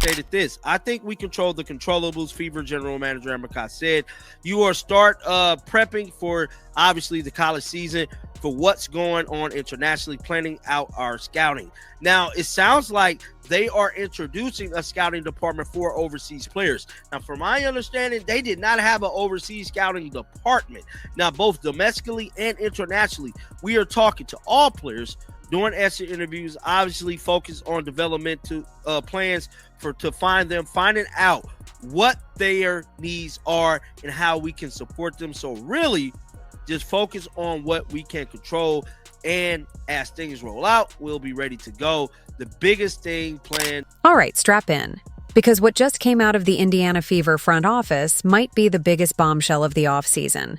stated this: I think we control the controllables. Fever general manager Amber Cox said, "You are start prepping for obviously the college season, for what's going on internationally, planning out our scouting." Now, it sounds like they are introducing a scouting department for overseas players. Now, from my understanding, they did not have an overseas scouting department. Now, both domestically and internationally, we are talking to all players, doing exit interviews, obviously focus on developmental plans to finding out what their needs are and how we can support them. So really just focus on what we can control, and as things roll out, we'll be ready to go. The biggest thing planned. All right, strap in, because what just came out of the Indiana Fever front office might be the biggest bombshell of the offseason.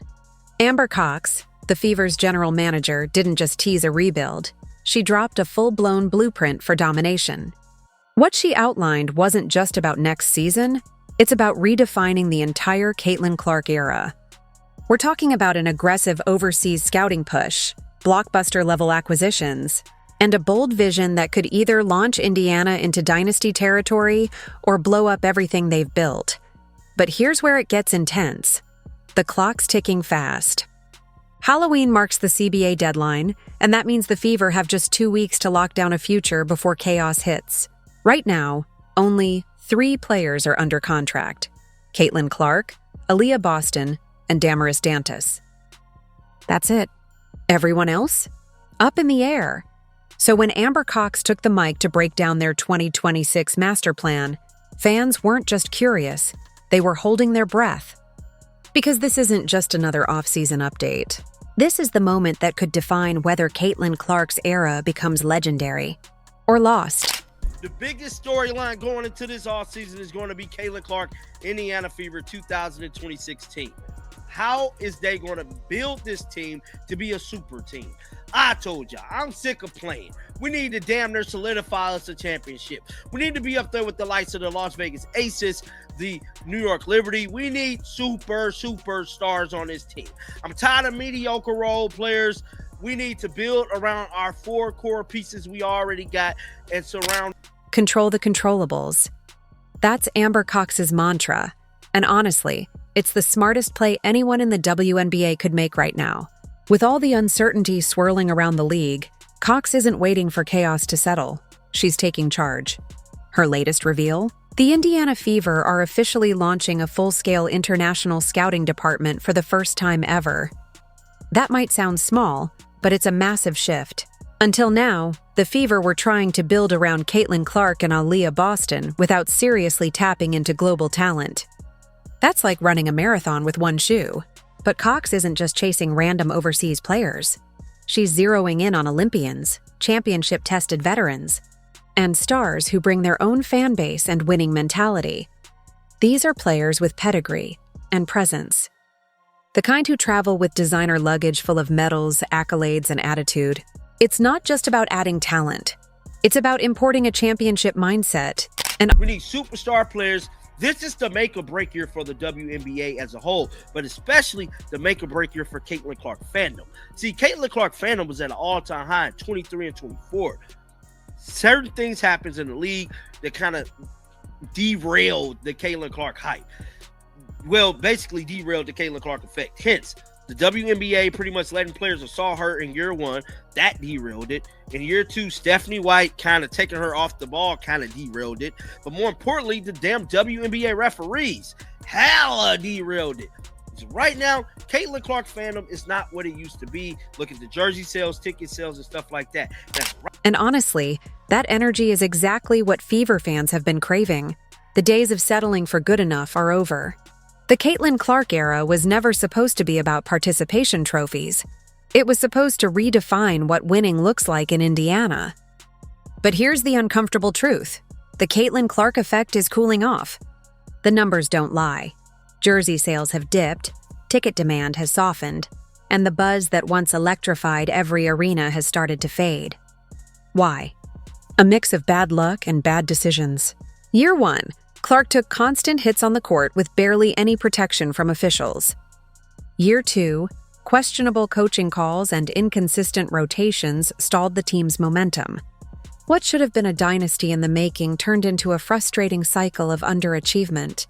Amber Cox, the Fever's general manager, didn't just tease a rebuild. She dropped a full-blown blueprint for domination. What she outlined wasn't just about next season, it's about redefining the entire Caitlin Clark era. We're talking about an aggressive overseas scouting push, blockbuster-level acquisitions, and a bold vision that could either launch Indiana into dynasty territory or blow up everything they've built. But here's where it gets intense. The clock's ticking fast. Halloween marks the CBA deadline, and that means the Fever have just 2 weeks to lock down a future before chaos hits. Right now, only 3 players are under contract: Caitlin Clark, Aaliyah Boston, and Damaris Dantas. That's it. Everyone else? Up in the air. So when Amber Cox took the mic to break down their 2026 master plan, fans weren't just curious, they were holding their breath. Because this isn't just another off-season update. This is the moment that could define whether Caitlin Clark's era becomes legendary or lost. The biggest storyline going into this offseason is going to be Caitlin Clark, Indiana Fever 2026 team. How is they going to build this team to be a super team? I told y'all, I'm sick of playing. We need to damn near solidify us a championship. We need to be up there with the likes of the Las Vegas Aces, the New York Liberty. We need superstars on this team. I'm tired of mediocre role players. We need to build around our 4 core pieces we already got and surround. Control the controllables. That's Amber Cox's mantra. And honestly, it's the smartest play anyone in the WNBA could make right now. With all the uncertainty swirling around the league, Cox isn't waiting for chaos to settle. She's taking charge. Her latest reveal? The Indiana Fever are officially launching a full-scale international scouting department for the first time ever. That might sound small, but it's a massive shift. Until now, the Fever were trying to build around Caitlin Clark and Aaliyah Boston without seriously tapping into global talent. That's like running a marathon with one shoe. But Cox isn't just chasing random overseas players. She's zeroing in on Olympians, championship-tested veterans, and stars who bring their own fan base and winning mentality. These are players with pedigree and presence. The kind who travel with designer luggage full of medals, accolades, and attitude. It's not just about adding talent. It's about importing a championship mindset. And we need superstar players. This is the make or break year for the WNBA as a whole, but especially the make or break year for Caitlin Clark fandom. See, Caitlin Clark fandom was at an all-time high in 23 and 24. Certain things happens in the league that kind of derailed the Caitlin Clark hype. Well, basically derailed the Caitlin Clark effect. Hence, the WNBA pretty much letting players that saw her in year 1, that derailed it. In year 2, Stephanie White kind of taking her off the ball kind of derailed it. But more importantly, the damn WNBA referees hella derailed it. So right now, Caitlin Clark fandom is not what it used to be. Look at the jersey sales, ticket sales, and stuff like that. And honestly, that energy is exactly what Fever fans have been craving. The days of settling for good enough are over. The Caitlin Clark era was never supposed to be about participation trophies. It was supposed to redefine what winning looks like in Indiana. But here's the uncomfortable truth. The Caitlin Clark effect is cooling off. The numbers don't lie. Jersey sales have dipped, ticket demand has softened, and the buzz that once electrified every arena has started to fade. Why? A mix of bad luck and bad decisions. Year 1, Clark took constant hits on the court with barely any protection from officials. Year 2, questionable coaching calls and inconsistent rotations stalled the team's momentum. What should have been a dynasty in the making turned into a frustrating cycle of underachievement.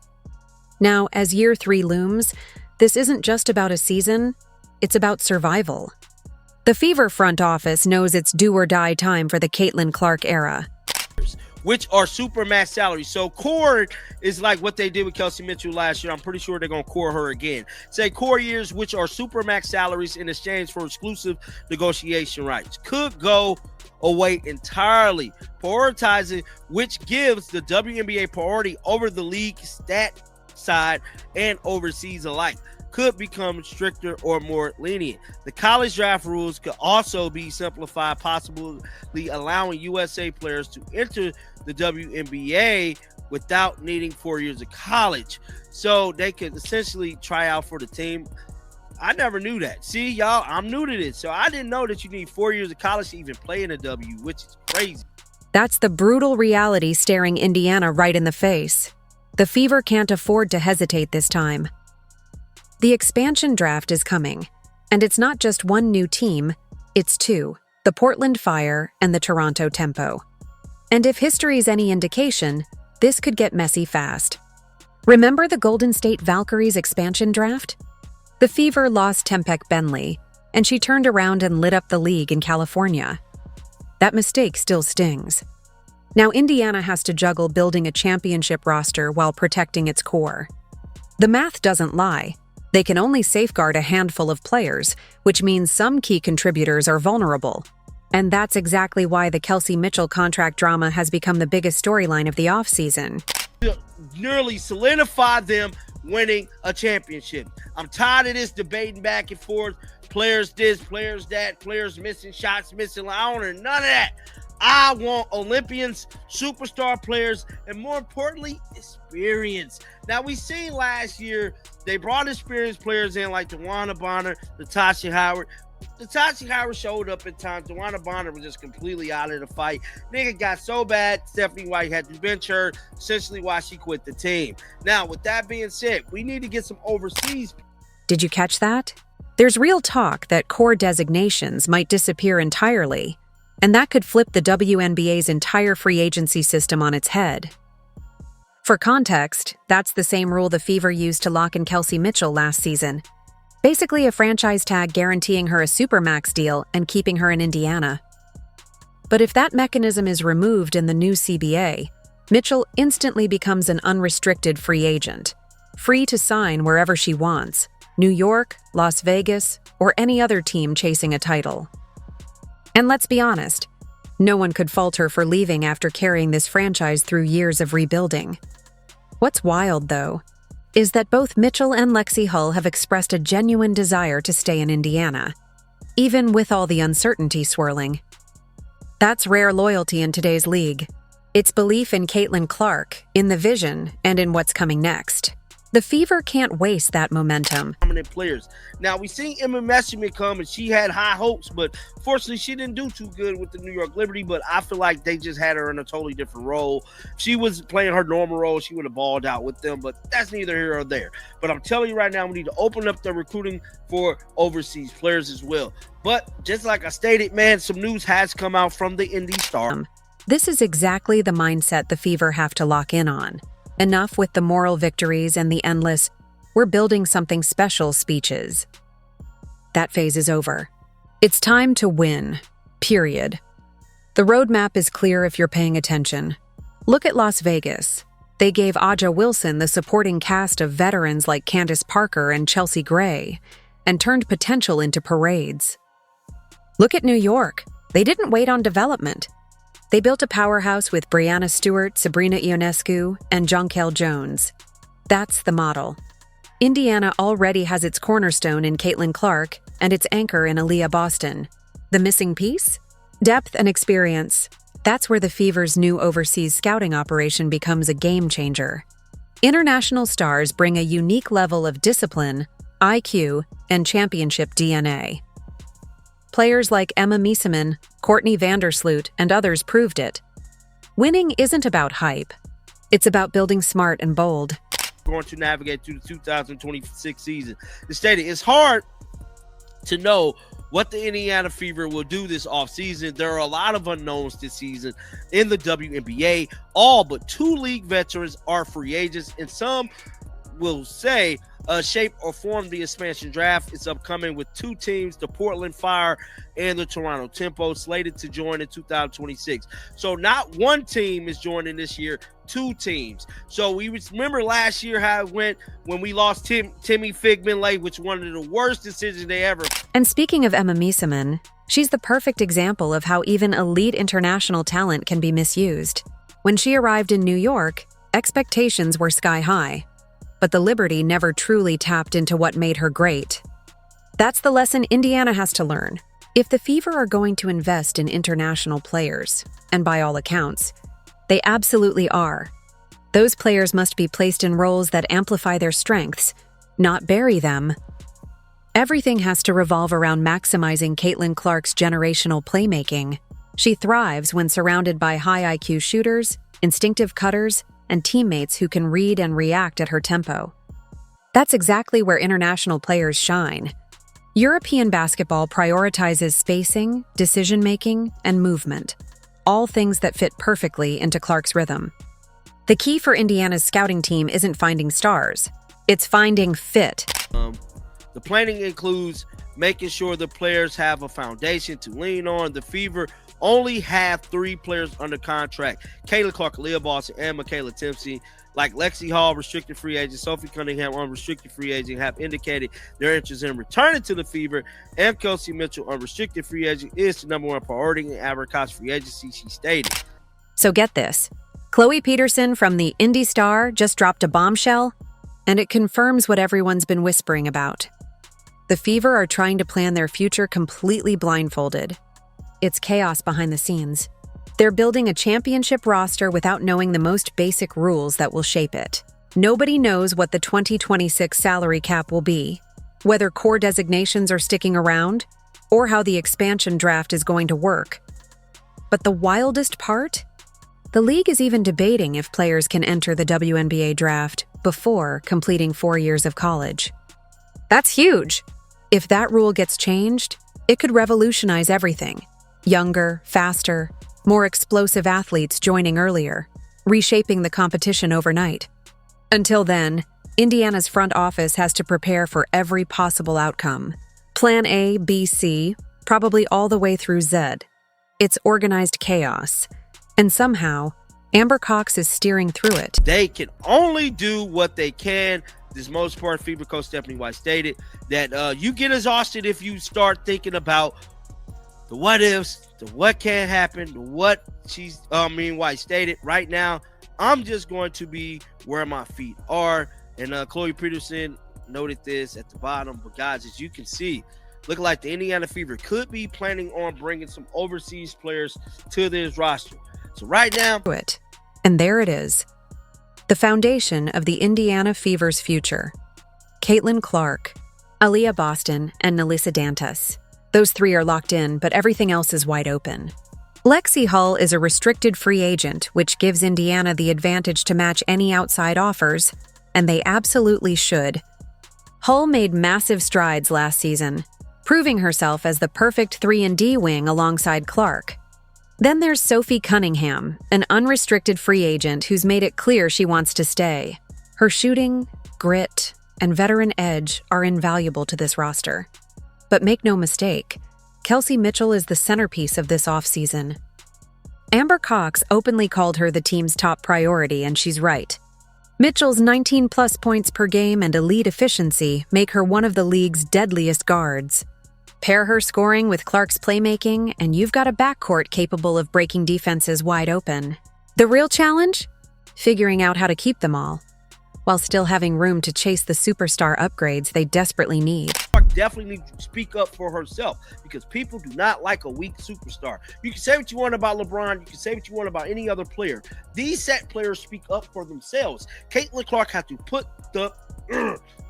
Now, as year 3 looms, this isn't just about a season, it's about survival. The Fever front office knows it's do-or-die time for the Caitlin Clark era. Which are super max salaries. So core is like what they did with Kelsey Mitchell last year. I'm pretty sure they're going to core her again. Say core years, which are super max salaries in exchange for exclusive negotiation rights. Could go away entirely, prioritizing which gives the WNBA priority over the league stat side and overseas alike. Could become stricter or more lenient. The college draft rules could also be simplified, possibly allowing USA players to enter the WNBA without needing 4 years of college. So they could essentially try out for the team. I never knew that. See, y'all, I'm new to this. So I didn't know that you need 4 years of college to even play in the W, which is crazy. That's the brutal reality staring Indiana right in the face. The Fever can't afford to hesitate this time. The expansion draft is coming, and it's not just one new team, it's two, the Portland Fire and the Toronto Tempo. And if history's any indication, this could get messy fast. Remember the Golden State Valkyries expansion draft? The Fever lost Tempek Bentley, and she turned around and lit up the league in California. That mistake still stings. Now Indiana has to juggle building a championship roster while protecting its core. The math doesn't lie. They can only safeguard a handful of players, which means some key contributors are vulnerable. And that's exactly why the Kelsey Mitchell contract drama has become the biggest storyline of the offseason. Nearly solidified them winning a championship. I'm tired of this debating back and forth. Players this, players that, players missing shots, missing. I don't want none of that. I want Olympians, superstar players, and more importantly, experience. Now, we seen last year, they brought experienced players in like DeWanna Bonner, Natasha Howard. Natasha Howard showed up at times. DeWanna Bonner was just completely out of the fight. Nigga got so bad, Stephanie White had to bench her, essentially why she quit the team. Now, with that being said, we need to get some overseas. Did you catch that? There's real talk that core designations might disappear entirely, and that could flip the WNBA's entire free agency system on its head. For context, that's the same rule the Fever used to lock in Kelsey Mitchell last season. Basically a franchise tag guaranteeing her a supermax deal and keeping her in Indiana. But if that mechanism is removed in the new CBA, Mitchell instantly becomes an unrestricted free agent, free to sign wherever she wants, New York, Las Vegas, or any other team chasing a title. And let's be honest, no one could fault her for leaving after carrying this franchise through years of rebuilding. What's wild, though, is that both Mitchell and Lexi Hull have expressed a genuine desire to stay in Indiana, even with all the uncertainty swirling. That's rare loyalty in today's league. It's belief in Caitlin Clark, in the vision, and in what's coming next. The Fever can't waste that momentum. Dominant players. Now, we seen Emma Messerschmidt come, and she had high hopes, but fortunately, she didn't do too good with the New York Liberty, but I feel like they just had her in a totally different role. If she was playing her normal role, she would have balled out with them, but that's neither here or there. But I'm telling you right now, we need to open up the recruiting for overseas players as well. But just like I stated, man, some news has come out from the Indy Star. This is exactly the mindset the Fever have to lock in on. Enough with the moral victories and the endless, "we're building something special" speeches. That phase is over. It's time to win, period. The roadmap is clear if you're paying attention. Look at Las Vegas. They gave Aja Wilson the supporting cast of veterans like Candace Parker and Chelsea Gray, and turned potential into parades. Look at New York. They didn't wait on development. They built a powerhouse with Brianna Stewart, Sabrina Ionescu, and Jonquel Jones. That's the model. Indiana already has its cornerstone in Caitlin Clark and its anchor in Aaliyah Boston. The missing piece? Depth and experience. That's where the Fever's new overseas scouting operation becomes a game changer. International stars bring a unique level of discipline, IQ, and championship DNA. Players like Emma Miesemann, Courtney Vandersloot, and others proved it. Winning isn't about hype. It's about building smart and bold. Going to navigate through the 2026 season. The stated it's hard to know what the Indiana Fever will do this offseason. There are a lot of unknowns this season in the WNBA. All but 2 league veterans are free agents, and some will say shape or form the expansion draft. It's upcoming with 2 teams, the Portland Fire and the Toronto Tempo, slated to join in 2026. So not one team is joining this year, 2 teams. So we remember last year how it went when we lost Timmy Figman-Lake, which was one of the worst decisions they ever. And speaking of Emma Miesemann, she's the perfect example of how even elite international talent can be misused. When she arrived in New York, expectations were sky high. But the Liberty never truly tapped into what made her great. That's the lesson Indiana has to learn. If the Fever are going to invest in international players, and by all accounts, they absolutely are, those players must be placed in roles that amplify their strengths, not bury them. Everything has to revolve around maximizing Caitlin Clark's generational playmaking. She thrives when surrounded by high IQ shooters, instinctive cutters, and teammates who can read and react at her tempo. That's exactly where international players shine. European basketball prioritizes spacing, decision-making, and movement, all things that fit perfectly into Clark's rhythm. The key for Indiana's scouting team isn't finding stars, it's finding fit. The planning includes making sure the players have a foundation to lean on. The Fever only have 3 players under contract: Caitlin Clark, Leah Boston, and Michaela Timpsey. Like Lexi Hall, restricted free agent, Sophie Cunningham, unrestricted free agent, have indicated their interest in returning to the Fever, and Kelsey Mitchell, unrestricted free agent, is the #1 priority in Abercrombie's free agency, she stated. So get this. Chloe Peterson from the Indy Star just dropped a bombshell, and it confirms what everyone's been whispering about. The Fever are trying to plan their future completely blindfolded. It's chaos behind the scenes. They're building a championship roster without knowing the most basic rules that will shape it. Nobody knows what the 2026 salary cap will be, whether core designations are sticking around, or how the expansion draft is going to work. But the wildest part? The league is even debating if players can enter the WNBA draft before completing 4 years of college. That's huge! If that rule gets changed, it could revolutionize everything. Younger, faster, more explosive athletes joining earlier, reshaping the competition overnight. Until then, Indiana's front office has to prepare for every possible outcome. Plan A, B, C, probably all the way through Z. It's organized chaos. And somehow, Amber Cox is steering through it. They can only do what they can. This most part, Fever coach Stephanie White stated that you get exhausted if you start thinking about the what ifs, the what can happen, the what White stated. Right now, I'm just going to be where my feet are. And Chloe Peterson noted this at the bottom. But guys, as you can see, looking like the Indiana Fever could be planning on bringing some overseas players to this roster. So right now, and there it is. The foundation of the Indiana Fever's future. Caitlin Clark, Aaliyah Boston, and Nelissa Dantas. Those 3 are locked in, but everything else is wide open. Lexi Hull is a restricted free agent, which gives Indiana the advantage to match any outside offers, and they absolutely should. Hull made massive strides last season, proving herself as the perfect 3-and-D wing alongside Clark. Then there's Sophie Cunningham, an unrestricted free agent who's made it clear she wants to stay. Her shooting, grit, and veteran edge are invaluable to this roster. But make no mistake, Kelsey Mitchell is the centerpiece of this offseason. Amber Cox openly called her the team's top priority, and she's right. Mitchell's 19-plus points per game and elite efficiency make her one of the league's deadliest guards. Pair her scoring with Clark's playmaking, and you've got a backcourt capable of breaking defenses wide open. The real challenge? Figuring out how to keep them all, while still having room to chase the superstar upgrades they desperately need. Definitely need to speak up for herself, because people do not like a weak superstar. You can say what you want about LeBron, you can say what you want about any other player. These set players speak up for themselves. Caitlin Clark had to put the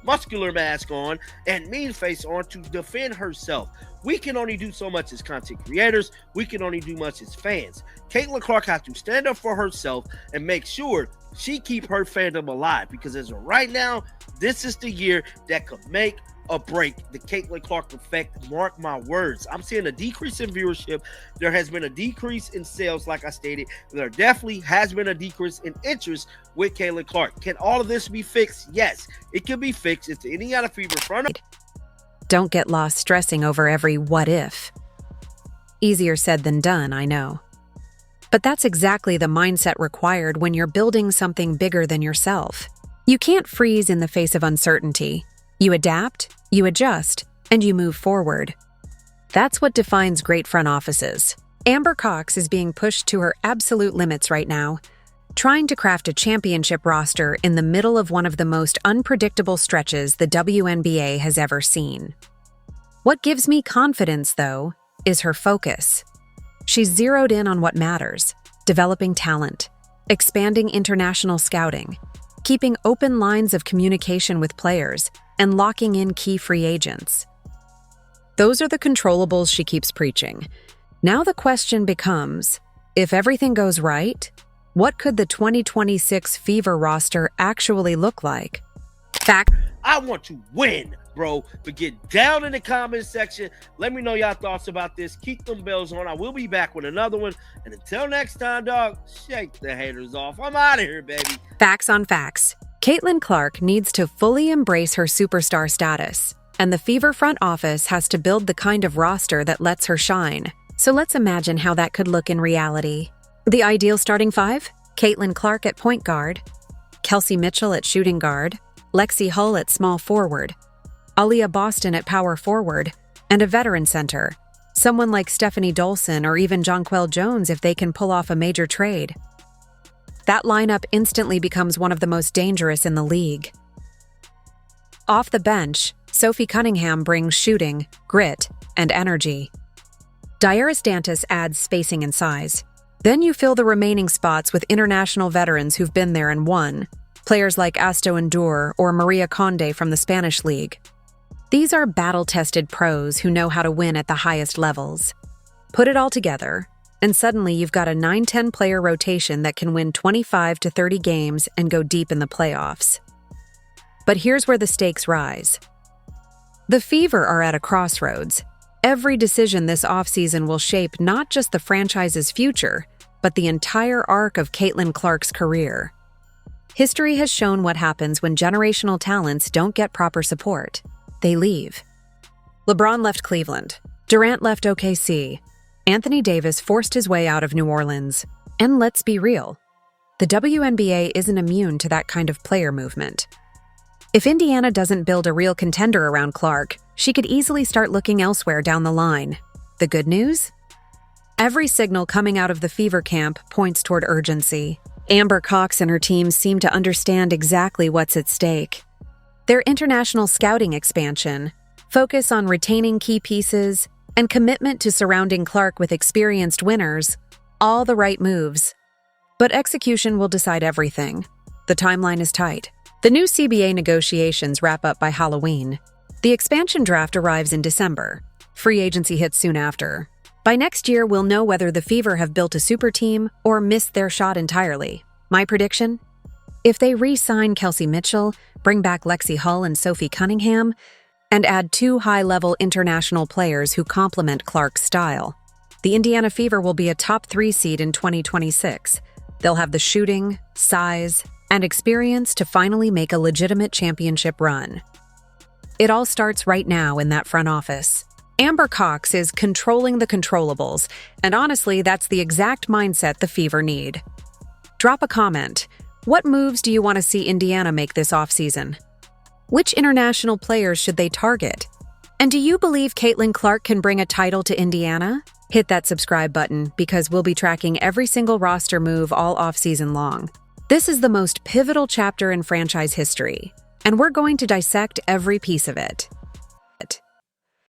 muscular mask on and mean face on to defend herself. We can only do so much as content creators. We can only do much as fans. Caitlin Clark has to stand up for herself and make sure she keep her fandom alive, because as of right now, this is the year that could make a break. The Caitlin Clark effect, mark my words. I'm seeing a decrease in viewership. There has been a decrease in sales, like I stated. There definitely has been a decrease in interest with Caitlin Clark. Can all of this be fixed? Yes, it can be fixed. It's the Indiana Fever front. Don't get lost stressing over every what if. Easier said than done, I know. But that's exactly the mindset required when you're building something bigger than yourself. You can't freeze in the face of uncertainty. You adapt, you adjust, and you move forward. That's what defines great front offices. Amber Cox is being pushed to her absolute limits right now, trying to craft a championship roster in the middle of one of the most unpredictable stretches the WNBA has ever seen. What gives me confidence, though, is her focus. She's zeroed in on what matters: developing talent, expanding international scouting, keeping open lines of communication with players, and locking in key free agents. Those are the controllables she keeps preaching. Now the question becomes, if everything goes right, what could the 2026 Fever roster actually look like? I want to win, bro. But get down in the comment section. Let me know y'all thoughts about this. Keep them bells on. I will be back with another one. And until next time, dog, shake the haters off. I'm out of here, baby. Facts on facts. Caitlin Clark needs to fully embrace her superstar status, and the Fever front office has to build the kind of roster that lets her shine. So let's imagine how that could look in reality. The ideal starting five: Caitlin Clark at point guard, Kelsey Mitchell at shooting guard, Lexi Hull at small forward, Aaliyah Boston at power forward, and a veteran center, someone like Stephanie Dolson or even Jonquel Jones if they can pull off a major trade. That lineup instantly becomes one of the most dangerous in the league. Off the bench, Sophie Cunningham brings shooting, grit, and energy. Dairis Dantas adds spacing and size. Then you fill the remaining spots with international veterans who've been there and won, players like Asto Endur or Maria Conde from the Spanish League. These are battle-tested pros who know how to win at the highest levels. Put it all together, and suddenly you've got a 9-10 player rotation that can win 25 to 30 games and go deep in the playoffs. But here's where the stakes rise. The Fever are at a crossroads. Every decision this offseason will shape not just the franchise's future, but the entire arc of Caitlin Clark's career. History has shown what happens when generational talents don't get proper support. They leave. LeBron left Cleveland. Durant left OKC. Anthony Davis forced his way out of New Orleans. And let's be real, the WNBA isn't immune to that kind of player movement. If Indiana doesn't build a real contender around Clark, she could easily start looking elsewhere down the line. The good news? Every signal coming out of the Fever camp points toward urgency. Amber Cox and her team seem to understand exactly what's at stake. Their international scouting expansion, focus on retaining key pieces, and commitment to surrounding Clark with experienced winners, all the right moves. But execution will decide everything. The timeline is tight. The new CBA negotiations wrap up by Halloween. The expansion draft arrives in December. Free agency hits soon after. By next year, we'll know whether the Fever have built a super team or missed their shot entirely. My prediction? If they re-sign Kelsey Mitchell, bring back Lexi Hull and Sophie Cunningham, and add 2 high-level international players who complement Clark's style, the Indiana Fever will be a top 3 seed in 2026. They'll have the shooting, size, and experience to finally make a legitimate championship run. It all starts right now in that front office. Amber Cox is controlling the controllables, and honestly, that's the exact mindset the Fever need. Drop a comment. What moves do you want to see Indiana make this offseason? Which international players should they target? And do you believe Caitlin Clark can bring a title to Indiana? Hit that subscribe button because we'll be tracking every single roster move all offseason long. This is the most pivotal chapter in franchise history, and we're going to dissect every piece of it.